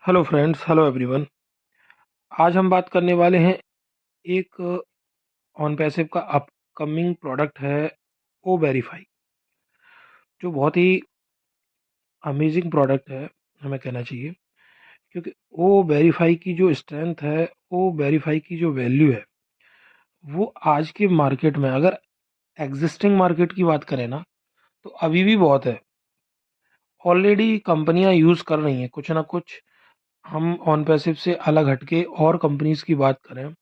Hello friends, hello everyone. आज हम बात करने वाले हैं एक ऑन पैसिव का अपकमिंग प्रोडक्ट है ओ वेरीफाई, जो बहुत ही अमेजिंग प्रोडक्ट है हमें कहना चाहिए। क्योंकि ओ वेरीफाई की जो स्ट्रेंथ है, ओ वेरीफाई की जो वैल्यू है, वो आज के मार्केट में अगर एग्जिस्टिंग मार्केट की बात करें ना, तो अभी भी बहुत है। ऑलरेडी कंपनियां यूज़ कर रही हैं कुछ ना कुछ। हम ऑन पैसिव से अलग हटके और कंपनीज की बात करें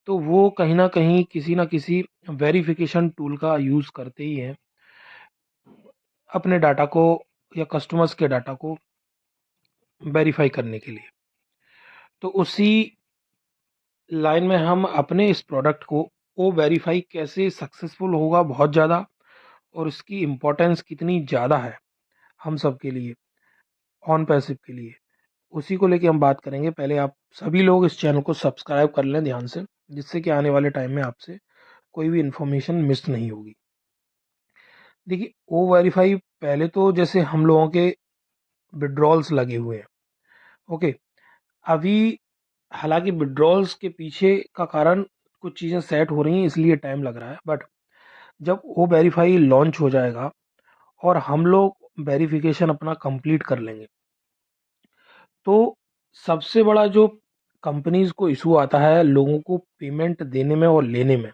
तो वो कहीं न कहीं किसी न किसी वेरिफ़िकेशन टूल का यूज़ करते ही हैं, अपने डाटा को या कस्टमर्स के डाटा को वेरीफ़ाई करने के लिए। तो उसी लाइन में हम अपने इस प्रोडक्ट को ओ वेरीफ़ाई कैसे सक्सेसफुल होगा बहुत ज़्यादा, और इसकी इम्पोर्टेंस कितनी ज़्यादा है हम सब के लिए, ऑन पैसिव के लिए, उसी को लेके हम बात करेंगे। पहले आप सभी लोग इस चैनल को सब्सक्राइब कर लें ध्यान से, जिससे कि आने वाले टाइम में आपसे कोई भी इन्फॉर्मेशन मिस नहीं होगी। देखिए, ओ वेरीफाई पहले तो जैसे हम लोगों के विड्रॉल्स लगे हुए हैं, ओके। अभी हालांकि विड्रॉल्स के पीछे का कारण कुछ चीज़ें सेट हो रही हैं, इसलिए टाइम लग रहा है। बट जब ओ वेरीफाई लॉन्च हो जाएगा और हम लोग वेरिफिकेशन अपना कंप्लीट कर लेंगे, तो सबसे बड़ा जो कंपनीज को इशू आता है लोगों को पेमेंट देने में और लेने में,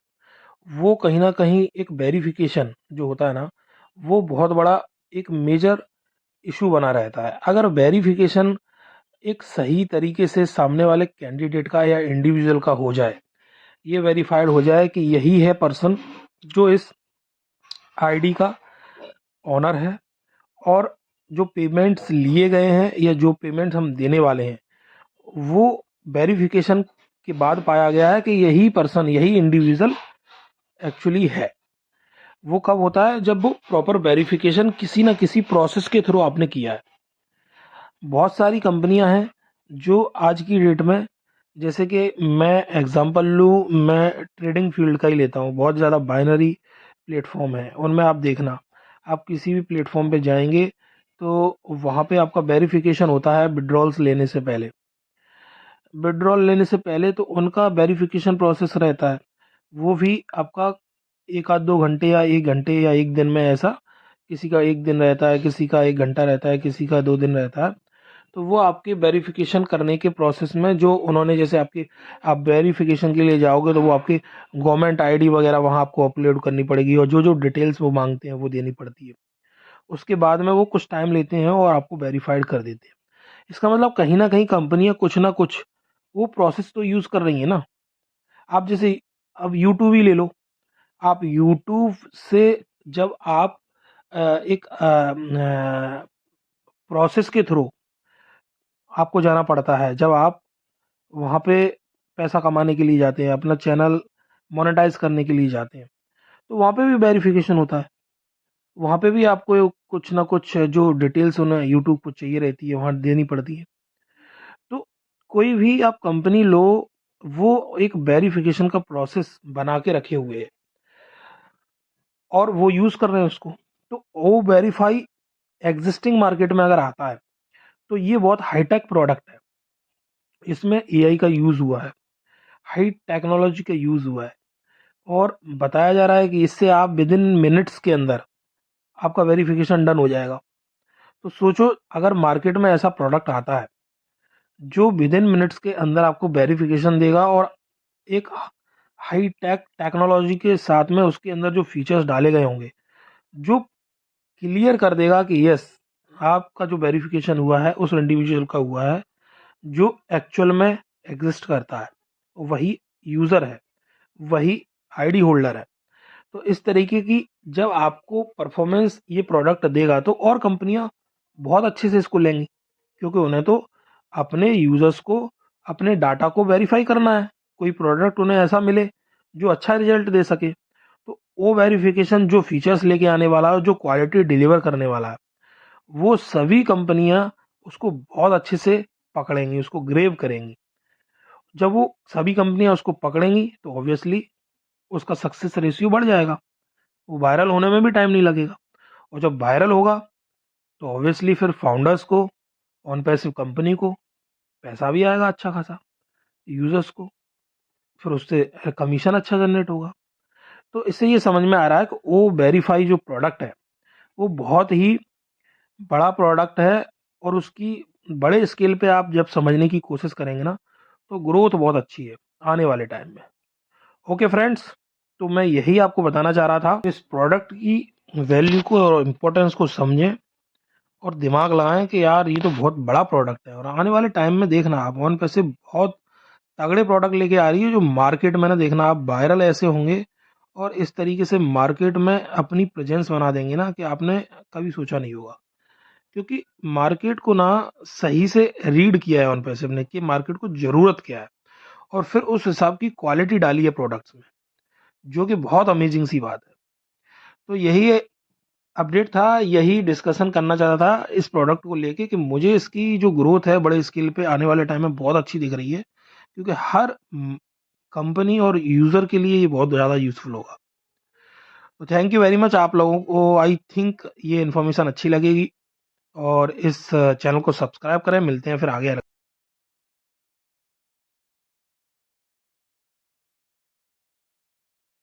वो कहीं ना कहीं एक वेरिफिकेशन जो होता है ना, वो बहुत बड़ा एक मेजर इशू बना रहता है। अगर वेरिफिकेशन एक सही तरीके से सामने वाले कैंडिडेट का या इंडिविजुअल का हो जाए, ये वेरीफाइड हो जाए कि यही है पर्सन जो इस आईडी का ऑनर है, और जो पेमेंट्स लिए गए हैं या जो पेमेंट्स हम देने वाले हैं, वो वेरिफिकेशन के बाद पाया गया है कि यही पर्सन, यही इंडिविजुअल एक्चुअली है। वो कब होता है? जब वो प्रॉपर वेरिफिकेशन किसी ना किसी प्रोसेस के थ्रू आपने किया है। बहुत सारी कंपनियां हैं जो आज की डेट में, जैसे कि मैं एग्जांपल लूँ, मैं ट्रेडिंग फील्ड का ही लेता हूँ। बहुत ज़्यादा बाइनरी प्लेटफॉर्म है, उनमें आप देखना, आप किसी भी प्लेटफॉर्म पे जाएंगे तो वहाँ पे आपका वेरिफिकेशन होता है विड्रॉल्स लेने से पहले। विड्रॉल लेने से पहले तो उनका वेरिफिकेशन प्रोसेस रहता है, वो भी आपका एक आध 2 घंटे या 1 घंटे या एक दिन में, ऐसा किसी का एक दिन रहता है, किसी का 1 घंटा रहता है, किसी का 2 दिन रहता है। तो वो आपके वेरिफिकेशन करने के प्रोसेस में जो उन्होंने, जैसे आपकी, आप वेरिफिकेशन के लिए जाओगे तो वो आपकी गवर्नमेंट आईडी वगैरह वहाँ आपको अपलोड करनी पड़ेगी, और जो जो डिटेल्स वो मांगते हैं वो देनी पड़ती है। उसके बाद में वो कुछ टाइम लेते हैं और आपको वेरीफाइड कर देते हैं। इसका मतलब कहीं ना कहीं कंपनियां कुछ ना कुछ वो प्रोसेस तो यूज़ कर रही है ना। आप जैसे अब यूट्यूब ही ले लो। आप यूट्यूब से जब आप एक प्रोसेस के थ्रू आपको जाना पड़ता है, जब आप वहाँ पे पैसा कमाने के लिए जाते हैं, अपना चैनल मोनेटाइज करने के लिए जाते हैं, तो वहाँ पे भी वेरिफिकेशन होता है। वहाँ पे भी आपको कुछ ना कुछ जो डिटेल्स उन्हें यूट्यूब को चाहिए रहती है, वहाँ देनी पड़ती है। तो कोई भी आप कंपनी लो, वो एक वेरिफिकेशन का प्रोसेस बना के रखे हुए है और वो यूज़ कर रहे हैं उसको। तो ओ वेरीफाई एग्जिस्टिंग मार्केट में अगर आता है तो ये बहुत हाईटेक प्रोडक्ट है। इसमें एआई का यूज़ हुआ है, हाई टेक्नोलॉजी का यूज़ हुआ है, और बताया जा रहा है कि इससे आप विद इन मिनट्स के अंदर आपका वेरिफिकेशन डन हो जाएगा। तो सोचो, अगर मार्केट में ऐसा प्रोडक्ट आता है जो विद इन मिनट्स के अंदर आपको वेरिफिकेशन देगा, और एक हाई टेक टेक्नोलॉजी के साथ में उसके अंदर जो फीचर्स डाले गए होंगे, जो क्लियर कर देगा कि यस, आपका जो वेरिफिकेशन हुआ है उस इंडिविजुअल का हुआ है जो एक्चुअल में एग्जिस्ट करता है, वही यूज़र है, वही आईडी होल्डर है। तो इस तरीके की जब आपको परफॉर्मेंस ये प्रोडक्ट देगा, तो और कंपनियां बहुत अच्छे से इसको लेंगी, क्योंकि उन्हें तो अपने यूजर्स को, अपने डाटा को वेरीफाई करना है। कोई प्रोडक्ट उन्हें ऐसा मिले जो अच्छा रिजल्ट दे सके। तो वो वेरिफिकेशन जो फीचर्स लेके आने वाला है, जो क्वालिटी डिलीवर करने वाला है, वो सभी कंपनियां उसको बहुत अच्छे से पकड़ेंगी, उसको ग्रेव करेंगी। जब वो सभी कंपनियां उसको पकड़ेंगी तो ऑब्वियसली उसका सक्सेस रेशियो बढ़ जाएगा, वो वायरल होने में भी टाइम नहीं लगेगा। और जब वायरल होगा तो ऑब्वियसली फिर फाउंडर्स को, ऑन पैसिव कंपनी को पैसा भी आएगा अच्छा खासा यूज़र्स को, फिर उससे कमीशन अच्छा जनरेट होगा। तो इससे ये समझ में आ रहा है कि ओ वेरीफाई जो प्रोडक्ट है वो बहुत ही बड़ा प्रोडक्ट है, और उसकी बड़े स्केल पे आप जब समझने की कोशिश करेंगे ना तो ग्रोथ बहुत अच्छी है आने वाले टाइम में। ओके फ्रेंड्स, तो मैं यही आपको बताना चाह रहा था, इस प्रोडक्ट की वैल्यू को और इम्पोर्टेंस को समझें और दिमाग लगाएं कि यार ये तो बहुत बड़ा प्रोडक्ट है, और आने वाले टाइम में देखना आप ऑन पैसे बहुत तगड़े प्रोडक्ट लेके आ रही है जो मार्केट में ना, देखना आप वायरल ऐसे होंगे और इस तरीके से मार्केट में अपनी प्रेजेंस बना देंगे ना कि आपने कभी सोचा नहीं होगा। क्योंकि मार्केट को ना सही से रीड किया है ऑन पैसिव ने कि मार्केट को ज़रूरत क्या है, और फिर उस हिसाब की क्वालिटी डाली है प्रोडक्ट्स में, जो कि बहुत अमेजिंग सी बात है। तो यही अपडेट था, यही डिस्कशन करना चाहता था इस प्रोडक्ट को लेके कि मुझे इसकी जो ग्रोथ है बड़े स्केल पे आने वाले टाइम में बहुत अच्छी दिख रही है, क्योंकि हर कंपनी और यूज़र के लिए ये बहुत ज़्यादा यूज़फुल होगा। तो थैंक यू वेरी मच आप लोगों को, आई थिंक ये इन्फॉर्मेशन अच्छी लगेगी, और इस चैनल को सब्सक्राइब करें। मिलते हैं फिर आगे।